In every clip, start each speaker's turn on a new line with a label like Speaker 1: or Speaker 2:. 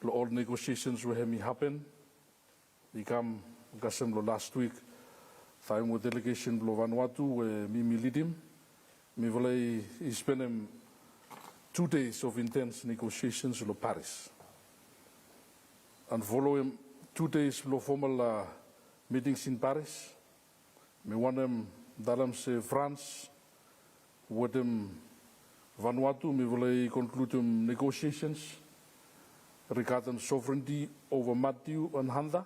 Speaker 1: all negotiations will have me happen. We come last week, time with delegation of Vanuatu, where me lead him. Me volei spend 2 days of intense negotiations in Paris. And following 2 days of formal meetings in Paris, me want them dalam se France, with them Vanuatu, me volei conclude negotiations regarding sovereignty over Matthew and Handa,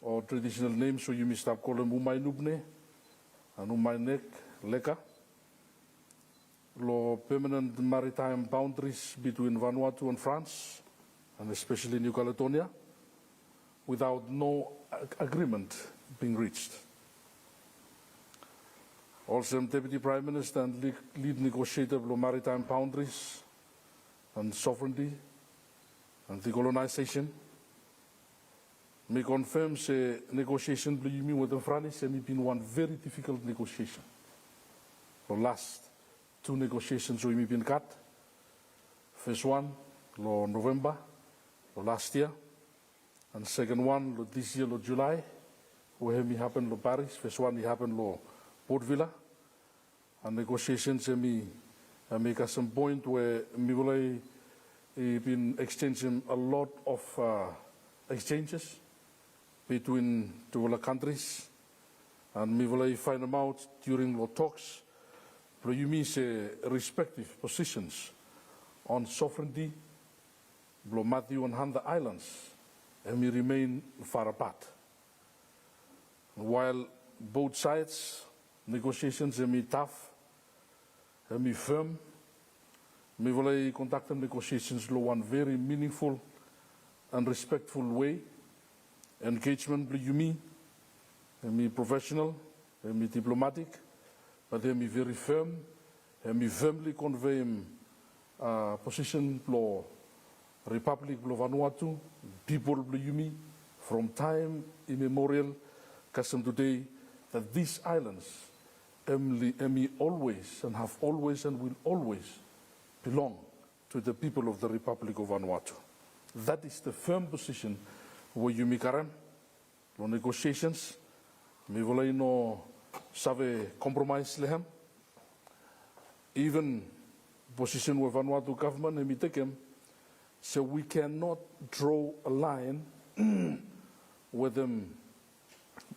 Speaker 1: or traditional names, so you may stop calling Umay Nubne and Umay Nek Leka. Law permanent maritime boundaries between Vanuatu and France, and especially New Caledonia, without no agreement being reached. Also, Deputy Prime Minister and lead negotiator of maritime boundaries and sovereignty and decolonization may confirm the negotiation with the French has been one very difficult negotiation. The last 2 negotiations we have been cut. First one, November, last year, and second one, this year, July, where it happened in Paris. First one, it happened in Port Villa, and negotiations make us some point where we have been exchanging a lot of exchanges between 2 countries, and we will find them out during the talks. You mean respective positions on sovereignty, Matthew and Handa Islands, and we remain far apart. While both sides negotiations are tough, and firm, we will conduct negotiations in one very meaningful and respectful way. Engagement, you mean, and professional, and diplomatic. But they be very firm, and we firmly convey position of Republic of Vanuatu, people of Yumi, from time immemorial, custom today, that these islands always and have always and will always belong to the people of the Republic of Vanuatu. That is the firm position where Yumi Karen, no negotiations, me volei no save compromise lehem. Even position with Vanuatu government and taken, so we cannot draw a line with them.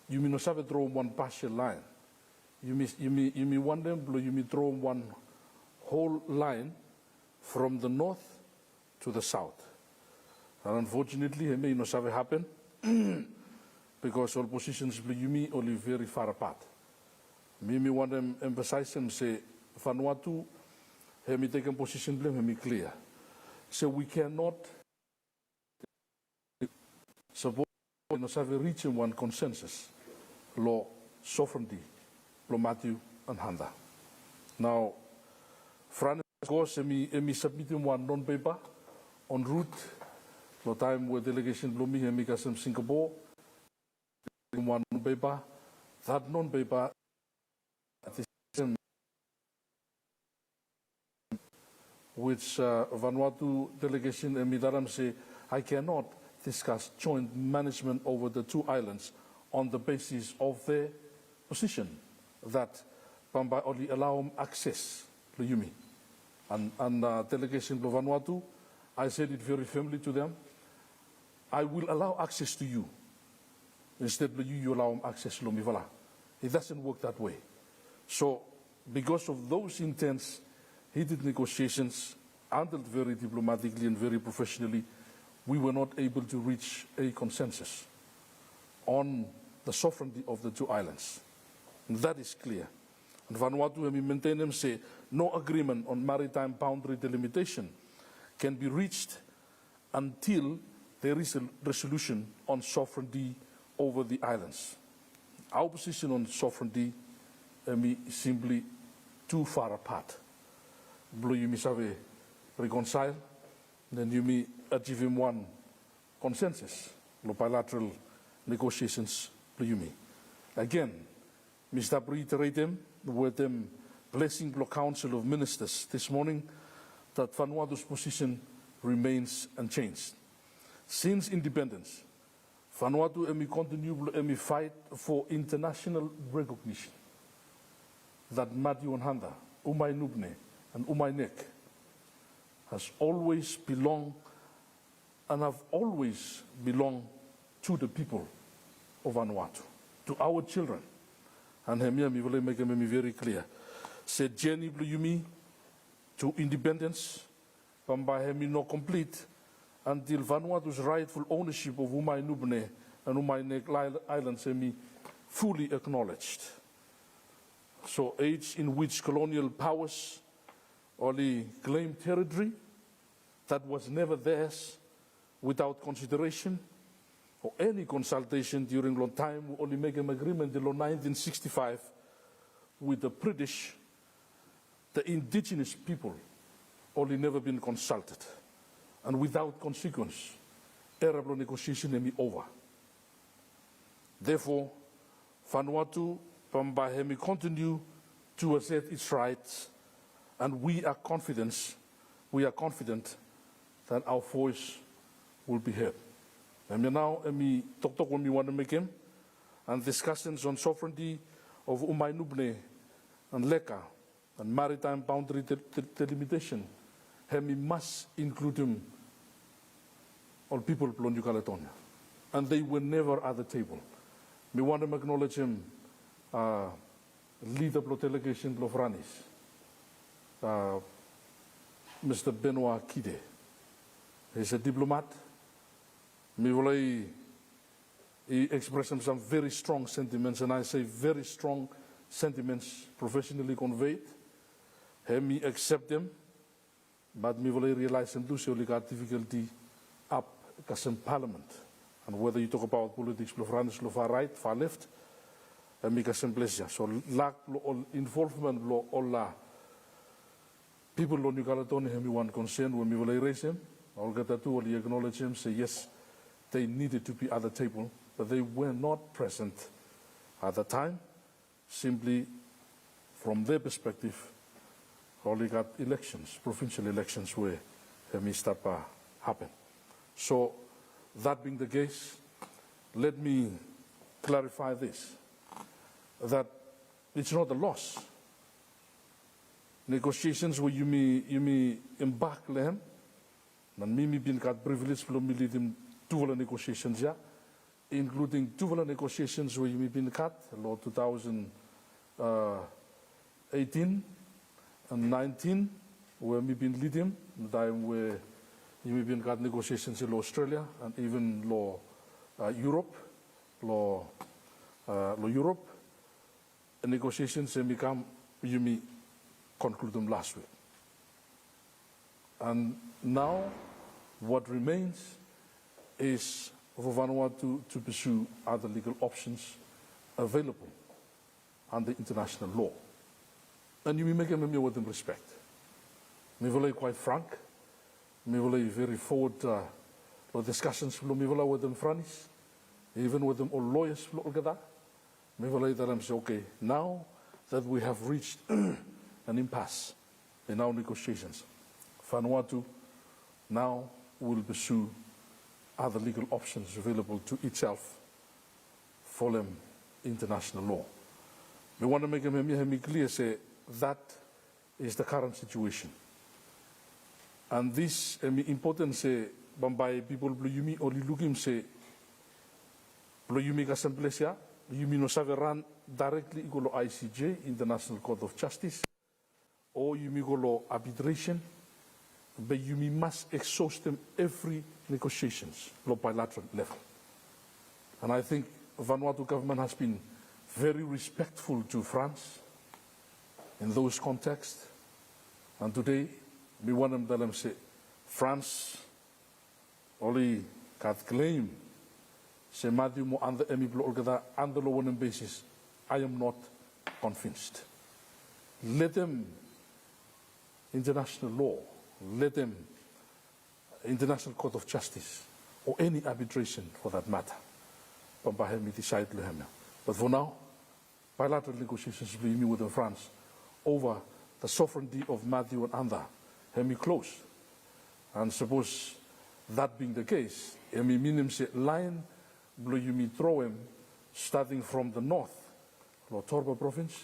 Speaker 1: You mean no save draw one partial line. You mean one them, you mean draw one whole line from the north to the south. And unfortunately, it may not have happen because all positions you only very far apart. Me want them emphasize them say Vanuatu have me taken position blame have me clear. So we cannot support not have reached one consensus law sovereignty, Matthew and Handa. Now France of course me submitting one non-paper en route. The time with delegation Blumi and Mikasam Singapore, one non-paper, that non-paper which Vanuatu delegation and Midaram say, I cannot discuss joint management over the 2 islands on the basis of their position that Pamba only allow access to Yumi. And delegation of Vanuatu, I said it very firmly to them, I will allow access to you. Instead of you allow access to Lomivala. It doesn't work that way. So, because of those intense, heated negotiations, handled very diplomatically and very professionally, we were not able to reach a consensus on the sovereignty of the 2 islands. And that is clear. And Vanuatu, when we maintain them, say no agreement on maritime boundary delimitation can be reached until there is a resolution on sovereignty over the islands. Our position on sovereignty is simply too far apart. You may have reconcile, then you may achieve one consensus, bilateral negotiations. Again, Mr. reiterate them with them blessing the Council of Ministers this morning that Vanuatu's position remains unchanged. Since independence, Vanuatu emi continue emi fight for international recognition that Madiu Handa, Umai Nubne, and Umai Nek has always belonged and have always belonged to the people of Vanuatu, to our children. And Hemia mi vole make me very clear. Said journey bluyumi to independence, Pamba Hemi no complete until Vanuatu's rightful ownership of Umai Nubne and Umai Nek Islands Hemi fully acknowledged. So age in which colonial powers only claimed territory that was never theirs without consideration or any consultation during long time, we only make an agreement in 1965 with the British, the indigenous people only never been consulted. And without consequence, Arab negotiation may be over. Therefore, Vanuatu, Pambahemi continue to assert its rights, and we are confident that our voice will be heard. And now, we talk when we want to make him, and discussions on sovereignty of Umai Nubne and Leka and maritime boundary delimitation, we must include them, all people of New Caledonia, and they were never at the table. We want to acknowledge him, leader of the delegation of Franis, Mr. Benoit Kide. He's a diplomat. He expressed some very strong sentiments, and I say very strong sentiments professionally conveyed. Me accept them, but me realize and do so got difficulty up in parliament. And whether you talk about politics, far right, far left, and make a simplicity. So lack of involvement all people of New Caledonia have one concern when we raise him. I'll get that too, we acknowledge him, say yes, they needed to be at the table, but they were not present at the time. Simply, from their perspective, only got elections, provincial elections, where Hemistapa happened. So, that being the case, let me clarify this, that it's not a loss. Negotiations where you may embark them, and Mimi been got privilege from leading two negotiations, yeah, including two negotiations where you may been cut, law 2018 and 19, where we been leading, the time where you may been got negotiations in Australia and even law Europe, Europe, and negotiations and become you may conclude them last week. And now, what remains is for Vanuatu to pursue other legal options available under international law. And you will make them with them respect. Me will quite frank. Me will very forward discussions with them friends, even with them all lawyers. Me will tell them say, okay, now that we have reached an impasse in our negotiations, Vanuatu now will pursue other legal options available to itself for them international law. We want to make them clear, say that is the current situation. And this important say by people bluyumi or looking say bluyumi kasemplesia, you no save run directly equal ICJ, International Court of Justice, or you go arbitration. But you must exhaust them every negotiations, bilateral level. And I think Vanuatu government has been very respectful to France in those contexts. And today, we want them to tell them, say, France only got claim, say, Matthew mo under the law basis. I am not convinced. Let them, international law, let them, International Court of Justice, or any arbitration for that matter, decide. But for now, bilateral negotiations with France over the sovereignty of Matthew and Anda have been closed. And suppose That being the case, emi minim se line blo yumi throw him starting from the north, lo Torba province,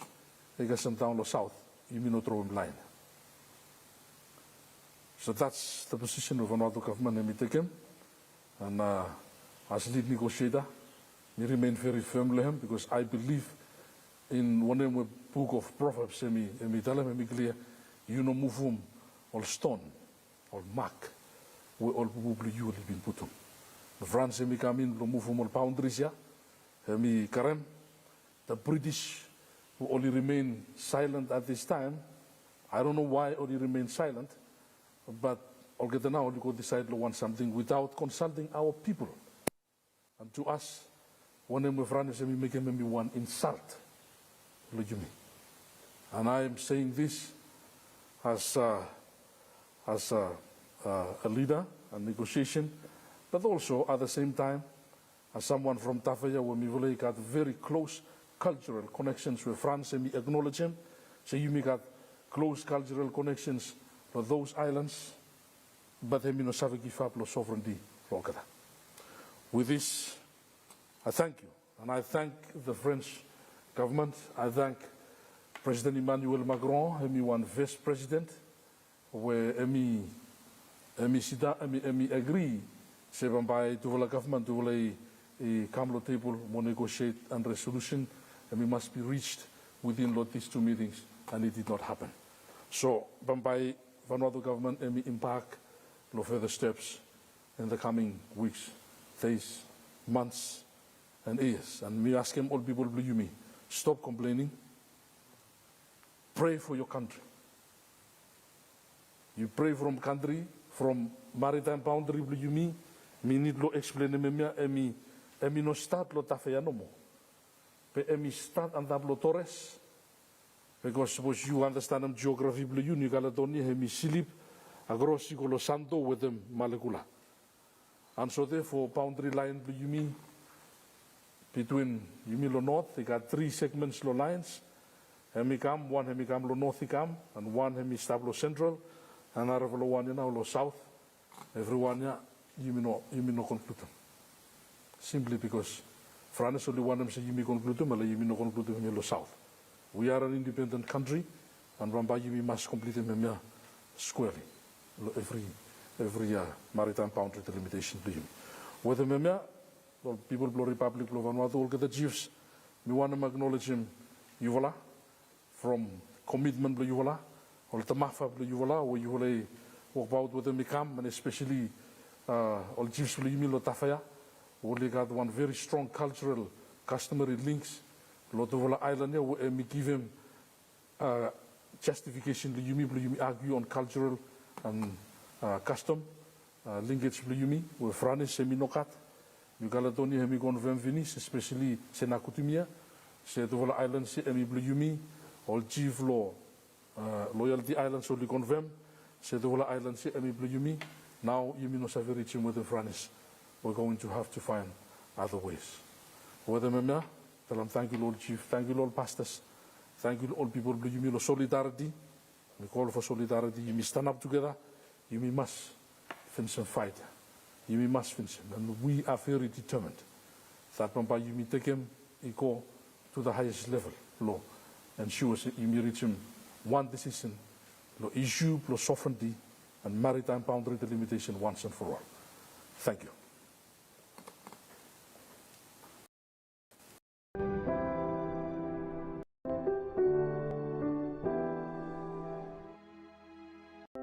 Speaker 1: ega some down lo south, yumi no throw him line. So that's the position of Vanuatu government emi take him, and as lead negotiator, we remain very firm with him because I believe in one of the book of Proverbs, emi tell him emi clear, you know move him all stone, all mark. We all probably you will be put on. The France emi come in, lo move all boundaries ya, emi karem. The British who only remain silent at this time. I don't know why only remain silent, but all get now only go decide to want something without consulting our people. And to us, one of my friends emi make him one insult, lo you me. And I am saying this as a leader and negotiation, but also at the same time as someone from Tafaya, where we got very close cultural connections with France, and we acknowledge him. So you got close cultural connections with those islands, but we no savvy give up sovereignty. With this, I thank you, and I thank the French government. I thank President Emmanuel Macron, and one vice president, where emi agree se by to government to come to the table to negotiate and resolution, and we must be reached within these two meetings, and it did not happen. So by Vanuatu government emi impact no further steps in the coming weeks, days, months, and years. And we ask him all people believe me, stop complaining, pray for your country. You pray from country, from maritime boundary, believe me need to explain emi no start lo tafaya no mo. But emi start and tablo Torres, because suppose you understand them geography, believe you, New Caledonia, emi silip, agrosi lo santo with them malekula. And so therefore, boundary line, believe me, between Yumi lo north, they got 3 segments lo lines, hemicam, one hemicam lo northicam, and one hemistablo central, and Aravalo one now lo south, everyone ya you may not conclude them. Simply because France only one them say you may conclude them, or you may not conclude them in the south. We are an independent country, and Ramba you must complete them squarely. Every maritime boundary delimitation to him. Whether memia, people of the Republic of Vanuatu, all get the chiefs, we want to acknowledge him, Yuvala, from commitment to Yuvala. Or the Mafa Yuvala, where you will walk out with the Mikam, and especially all chiefs will email Tafaya, where they got one very strong cultural, customary links. Lotovola Island, where we give him justification to Yumi argue on cultural and custom linkage to Yumi, where France Seminokat, New Caledonia, Hemigon Venice, especially Senakutumia, Setovola Island, Emi Yumi, all chief law. Loyalty Islands only confirm, Sedola Islands, Emi Yumi. Now, Yumi no Saverici with the France. We're going to have to find other ways. Whether Memia, tell them thank you, Lord Chief, thank you, Lord Pastors, thank you, all people, Yumi, solidarity. We call for solidarity. Yumi stand up together. Yumi must finish and fight. Yumi must finish. And we are very determined that by Yumi take him, go to the highest level, law, and sure Yumi reach him. One decision, issue, sovereignty, and maritime boundary delimitation once and for all. Thank you.